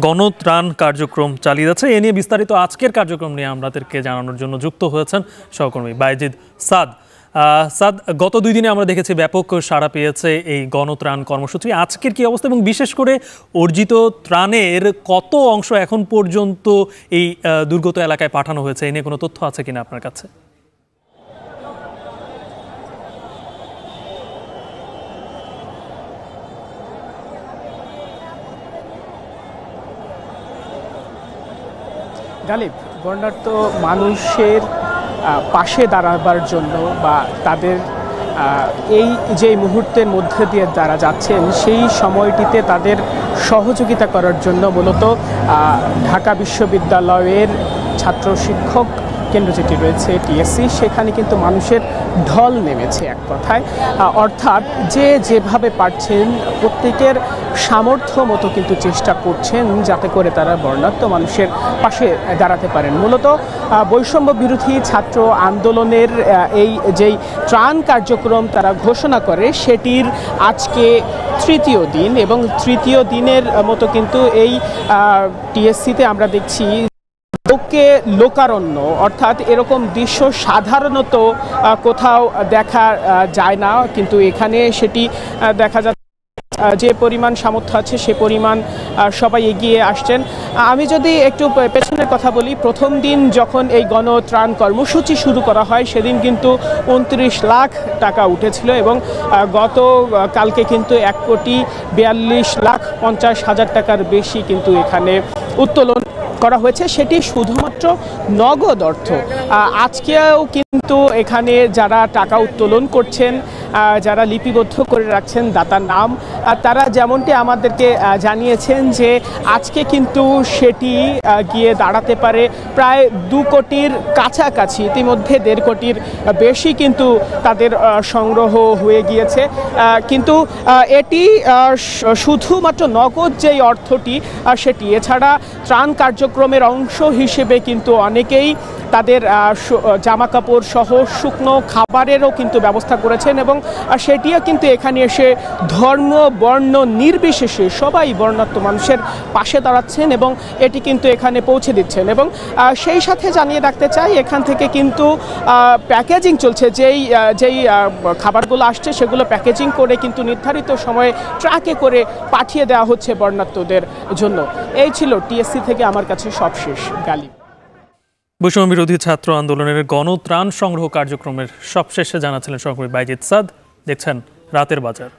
গণত্রাণ কার্যক্রম চালিয়ে যাচ্ছে। এ নিয়ে বিস্তারিত আজকের কার্যক্রম নিয়ে আমাদেরকে জানানোর জন্য যুক্ত হয়েছেন সহকর্মী বাইজিদ সাদ। সাদ, গত 2 দিনে আমরা দেখেছি ব্যাপক সাড়া পেয়েছে এই গণত্রাণ কর্মসূচি। আজকের কি অবস্থা এবং বিশেষ করে অর্জিত ত্রাণের কত অংশ এখন পর্যন্ত এই দুর্গত এলাকায় পাঠানো হয়েছে, এ নিয়ে কোনো তথ্য আছে কিনা আপনার কাছে? গালিব, বর্ণাঢ্য মানুষের পাশে দাঁড়াবার জন্য বা তাদের এই যে মুহূর্তের মধ্যে দিয়ে যারা যাচ্ছেন সেই সময়টিতে তাদের সহযোগিতা করার জন্য মূলত ঢাকা বিশ্ববিদ্যালয়ের ছাত্র শিক্ষক কেন্দ্র যেটি রয়েছে টিএসসি, সেখানে কিন্তু মানুষের ঢল নেমেছে এক কথায়। অর্থাৎ যে যেভাবে পারছেন প্রত্যেকের সামর্থ্য মতো কিন্তু চেষ্টা করছেন যাতে করে তারা বর্ণাঢ্য মানুষের পাশে দাঁড়াতে পারেন। মূলত বৈষম্য বিরোধী ছাত্র আন্দোলনের এই যেই ত্রাণ কার্যক্রম তারা ঘোষণা করে সেটির আজকে 3য় দিন, এবং 3য় দিনের মতো কিন্তু এই টিএসসিতে আমরা দেখছি লোকে লোকারণ্য, অর্থাৎ এরকম দৃশ্য সাধারণত কোথাও দেখা যায় না, কিন্তু এখানে সেটি দেখা যাচ্ছে। যে পরিমাণ সামর্থ্য আছে সে পরিমাণ সবাই এগিয়ে আসছেন। আমি যদি একটু পেছনের কথা বলি, প্রথম দিন যখন এই গণত্রাণ কর্মসূচি শুরু করা হয় সেদিন কিন্তু 29 লাখ টাকা উঠেছিল, এবং গত কালকে কিন্তু 1,42,50,000 টাকার বেশি কিন্তু এখানে উত্তোলন করা হয়েছে, সেটি শুধুমাত্র নগদ অর্থ। আজকেও কিন্তু এখানে যারা টাকা উত্তোলন করছেন, যারা লিপিবদ্ধ করে রাখছেন দাতার নাম, তারা যেমনটি আমাদেরকে জানিয়েছেন যে আজকে কিন্তু সেটি গিয়ে দাঁড়াতে পারে প্রায় 2 কোটির কাছাকাছি। ইতিমধ্যে 1.5 কোটির বেশি কিন্তু তাদের সংগ্রহ হয়ে গিয়েছে। কিন্তু এটি শুধুমাত্র নগদ যেই অর্থটি সেটি, এছাড়া ত্রাণ কার্যক্রমের অংশ হিসেবে কিন্তু অনেকেই তাদের জামা কাপড় সহ শুকনো খাবারেরও কিন্তু ব্যবস্থা করেছেন, এবং সেটিও কিন্তু এখানে এসে ধর্ম বর্ণ নির্বিশেষে সবাই বর্ণাঢ্য মানুষের পাশে দাঁড়াচ্ছেন এবং এটি কিন্তু এখানে পৌঁছে দিচ্ছেন। এবং সেই সাথে জানিয়ে রাখতে চাই, এখান থেকে কিন্তু প্যাকেজিং চলছে, যেই খাবারগুলো আসছে সেগুলো প্যাকেজিং করে কিন্তু নির্ধারিত সময়ে ট্রাকে করে পাঠিয়ে দেওয়া হচ্ছে বর্ণাঢ্যদের জন্য। এই ছিল টিএসসি থেকে আমার কাছে সবশেষ। গালিব, বৈষম্য বিরোধী ছাত্র আন্দোলনের গণত্রাণ সংগ্রহ কার্যক্রমের সবশেষে জানাচ্ছিলেন সহকর্মী বাইজিদ সাদ। দেখছেন রাতের বাজার।